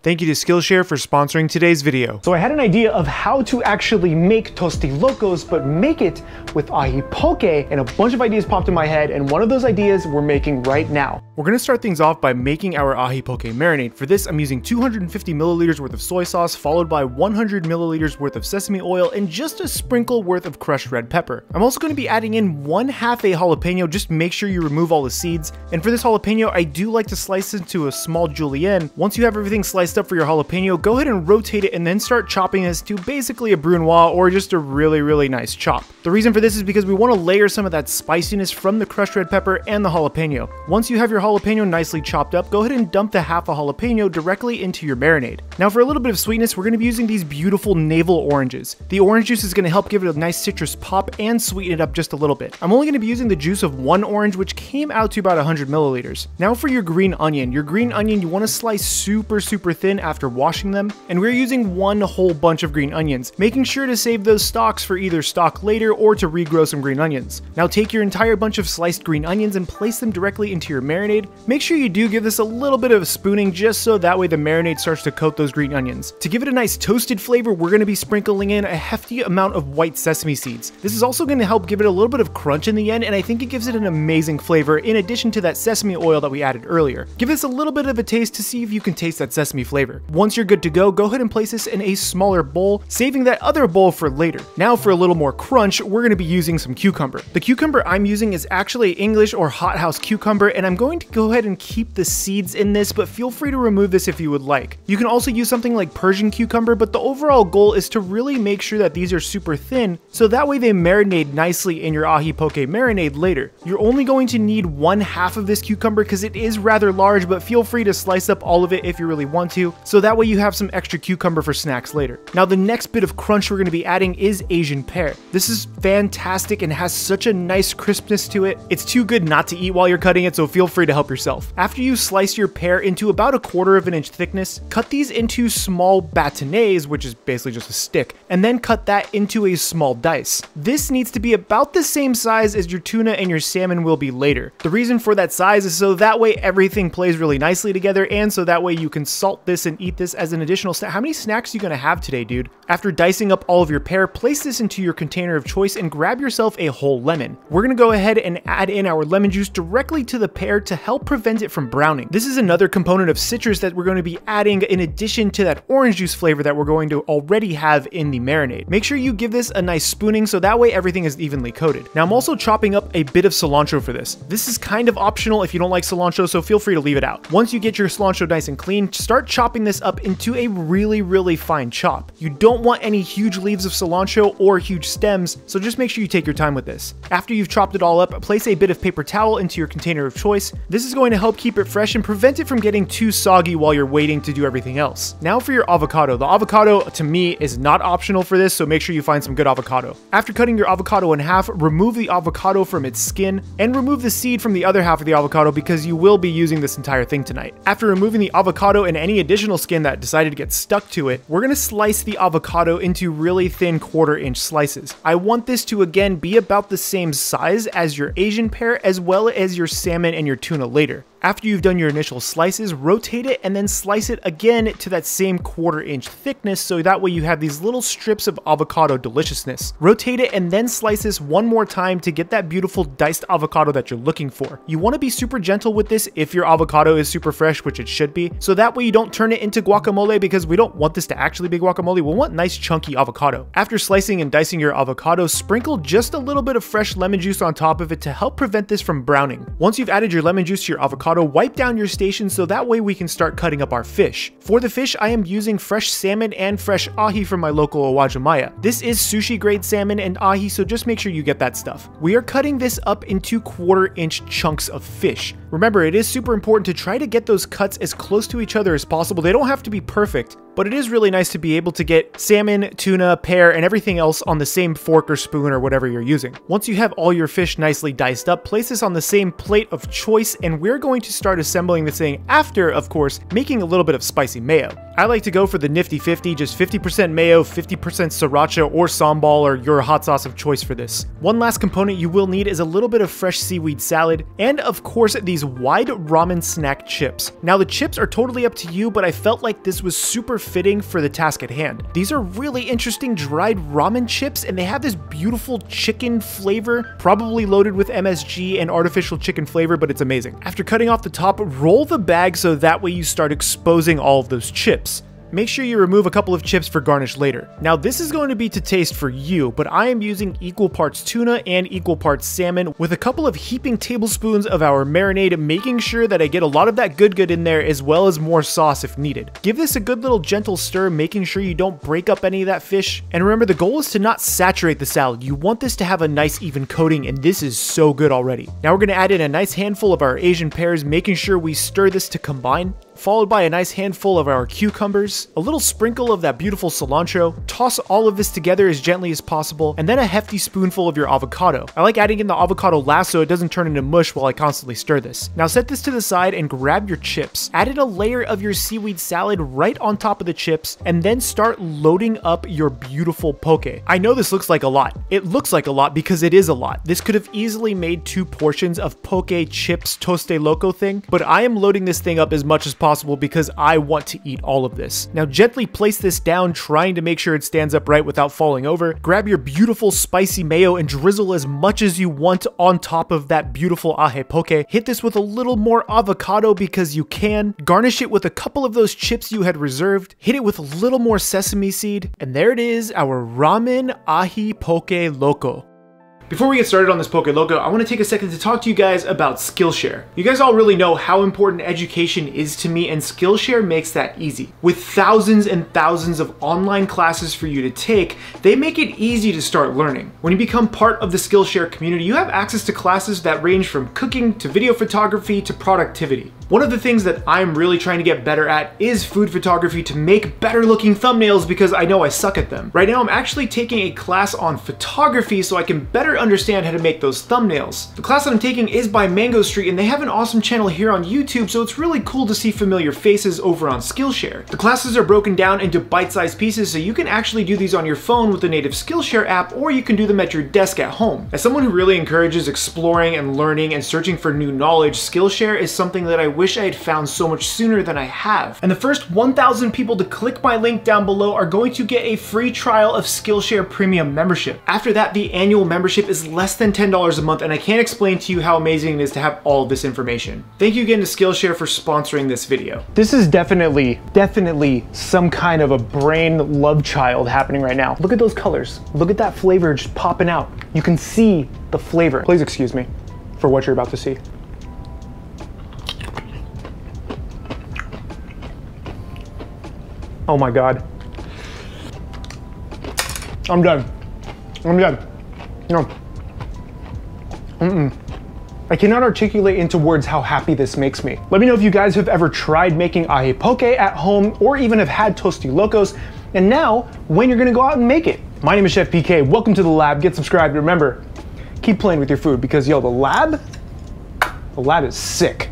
Thank you to Skillshare for sponsoring today's video. So I had an idea of how to actually make Tosti Locos, but make it with Ahi Poke, and a bunch of ideas popped in my head, and one of those ideas we're making right now. We're gonna start things off by making our Ahi Poke Marinade. For this, I'm using 250 milliliters worth of soy sauce, followed by 100 milliliters worth of sesame oil, and just a sprinkle worth of crushed red pepper. I'm also gonna be adding in 1/2 a jalapeno, just make sure you remove all the seeds. And for this jalapeno, I do like to slice into a small julienne. Once you have everything sliced up for your jalapeno, go ahead and rotate it and then start chopping this to basically a brunoise or just a really nice chop. The reason for this is because we want to layer some of that spiciness from the crushed red pepper and the jalapeno. Once you have your jalapeno nicely chopped up, go ahead and dump the half a jalapeno directly into your marinade. Now for a little bit of sweetness, we're going to be using these beautiful navel oranges. The orange juice is going to help give it a nice citrus pop and sweeten it up just a little bit. I'm only going to be using the juice of one orange, which came out to about 100 milliliters. Now for your green onion. Your green onion you want to slice super thin after washing them, and we're using one whole bunch of green onions, making sure to save those stalks for either stock later or to regrow some green onions. Now take your entire bunch of sliced green onions and place them directly into your marinade. Make sure you do give this a little bit of spooning just so that way the marinade starts to coat those green onions. To give it a nice toasted flavor, we're going to be sprinkling in a hefty amount of white sesame seeds. This is also going to help give it a little bit of crunch in the end, and I think it gives it an amazing flavor in addition to that sesame oil that we added earlier. Give this a little bit of a taste to see if you can taste that sesame flavor. Once you're good to go ahead and place this in a smaller bowl, saving that other bowl for later. Now for a little more crunch, we're going to be using some cucumber. The cucumber I'm using is actually English or hothouse cucumber, and I'm going to go ahead and keep the seeds in this, but feel free to remove this if you would like. You can also use something like Persian cucumber, but the overall goal is to really make sure that these are super thin, so that way they marinate nicely in your Ahi Poke marinade later. You're only going to need 1/2 of this cucumber because it is rather large, but feel free to slice up all of it if you really want to, so that way you have some extra cucumber for snacks later. Now the next bit of crunch we're going to be adding is Asian pear. This is fantastic and has such a nice crispness to it. It's too good not to eat while you're cutting it, so feel free to help yourself. After you slice your pear into about 1/4 of an inch thickness, cut these into small bâtonnets, which is basically just a stick, and then cut that into a small dice. This needs to be about the same size as your tuna and your salmon will be later. The reason for that size is so that way everything plays really nicely together, and so that way you can salt this and eat this as an additional snack. How many snacks are you gonna have today, dude? After dicing up all of your pear, place this into your container of choice and grab yourself a whole lemon. We're gonna go ahead and add in our lemon juice directly to the pear to help prevent it from browning. This is another component of citrus that we're going to be adding in addition to that orange juice flavor that we're going to already have in the marinade. Make sure you give this a nice spooning so that way everything is evenly coated. Now I'm also chopping up a bit of cilantro for this. This is kind of optional if you don't like cilantro, so feel free to leave it out. Once you get your cilantro nice and clean, start chopping this up into a really fine chop. You don't want any huge leaves of cilantro or huge stems, so just make sure you take your time with this. After you've chopped it all up, place a bit of paper towel into your container of choice. This is going to help keep it fresh and prevent it from getting too soggy while you're waiting to do everything else. Now for your avocado. The avocado, to me, is not optional for this, so make sure you find some good avocado. After cutting your avocado in half, remove the avocado from its skin and remove the seed from the other half of the avocado because you will be using this entire thing tonight. After removing the avocado and any additional skin that decided to get stuck to it, we're going to slice the avocado into really thin 1/4 inch slices. I want this to again be about the same size as your Asian pear as well as your salmon and your tuna later. After you've done your initial slices, rotate it and then slice it again to that same 1/4 inch thickness so that way you have these little strips of avocado deliciousness. Rotate it and then slice this one more time to get that beautiful diced avocado that you're looking for. You want to be super gentle with this if your avocado is super fresh, which it should be, so that way you don't turn it into guacamole because we don't want this to actually be guacamole. We want nice chunky avocado. After slicing and dicing your avocado, sprinkle just a little bit of fresh lemon juice on top of it to help prevent this from browning. Once you've added your lemon juice to your avocado, wipe down your station so that way we can start cutting up our fish. For the fish, I am using fresh salmon and fresh ahi from my local Awajimaya. This is sushi grade salmon and ahi, so just make sure you get that stuff. We are cutting this up into 1/4 inch chunks of fish. Remember, it is super important to try to get those cuts as close to each other as possible. They don't have to be perfect, but it is really nice to be able to get salmon, tuna, pear, and everything else on the same fork or spoon or whatever you're using. Once you have all your fish nicely diced up, place this on the same plate of choice, and we're going to start assembling this thing after, of course, making a little bit of spicy mayo. I like to go for the nifty 50, just 50% mayo, 50% sriracha or sambal or your hot sauce of choice for this. One last component you will need is a little bit of fresh seaweed salad, and of course these wide ramen snack chips. Now the chips are totally up to you, but I felt like this was super fitting for the task at hand. These are really interesting dried ramen chips, and they have this beautiful chicken flavor, probably loaded with MSG and artificial chicken flavor, but it's amazing. After cutting off the top, roll the bag so that way you start exposing all of those chips. Make sure you remove a couple of chips for garnish later. Now this is going to be to taste for you, but I am using equal parts tuna and equal parts salmon with a couple of heaping tablespoons of our marinade, making sure that I get a lot of that good in there as well as more sauce if needed. Give this a good little gentle stir, making sure you don't break up any of that fish. And remember, the goal is to not saturate the salad. You want this to have a nice even coating, and this is so good already. Now we're going to add in a nice handful of our Asian pears, making sure we stir this to combine, followed by a nice handful of our cucumbers, a little sprinkle of that beautiful cilantro. Toss all of this together as gently as possible, and then a hefty spoonful of your avocado. I like adding in the avocado last so it doesn't turn into mush while I constantly stir this. Now set this to the side and grab your chips. Add in a layer of your seaweed salad right on top of the chips, and then start loading up your beautiful poke. I know this looks like a lot. It looks like a lot because it is a lot. This could have easily made 2 portions of poke chips toste loco thing, but I am loading this thing up as much as possible because I want to eat all of this. Now gently place this down, trying to make sure it stands upright without falling over. Grab your beautiful spicy mayo and drizzle as much as you want on top of that beautiful ahi poke. Hit this with a little more avocado because you can. Garnish it with a couple of those chips you had reserved. Hit it with a little more sesame seed. And there it is, our ramen ahi poke loco. Before we get started on this Poke Loco, I want to take a second to talk to you guys about Skillshare. You guys all really know how important education is to me, and Skillshare makes that easy. With thousands and thousands of online classes for you to take, they make it easy to start learning. When you become part of the Skillshare community, you have access to classes that range from cooking to video photography to productivity. One of the things that I'm really trying to get better at is food photography, to make better looking thumbnails because I know I suck at them. Right now I'm actually taking a class on photography so I can better understand how to make those thumbnails. The class that I'm taking is by Mango Street, and they have an awesome channel here on YouTube, so it's really cool to see familiar faces over on Skillshare. The classes are broken down into bite-sized pieces, so you can actually do these on your phone with the native Skillshare app, or you can do them at your desk at home. As someone who really encourages exploring and learning and searching for new knowledge, Skillshare is something that I wish I had found so much sooner than I have. And the first 1,000 people to click my link down below are going to get a free trial of Skillshare Premium membership. After that, the annual membership is less than $10 a month, and I can't explain to you how amazing it is to have all of this information. Thank you again to Skillshare for sponsoring this video. This is definitely some kind of a brain love child happening right now. Look at those colors. Look at that flavor just popping out. You can see the flavor. Please excuse me for what you're about to see. Oh my God. I'm done. I'm done. No. I cannot articulate into words how happy this makes me. Let me know if you guys have ever tried making ahi poke at home, or even have had Toasty Locos, and now when you're gonna go out and make it. My name is Chef PK. Welcome to the lab. Get subscribed. Remember, keep playing with your food because yo, the lab is sick.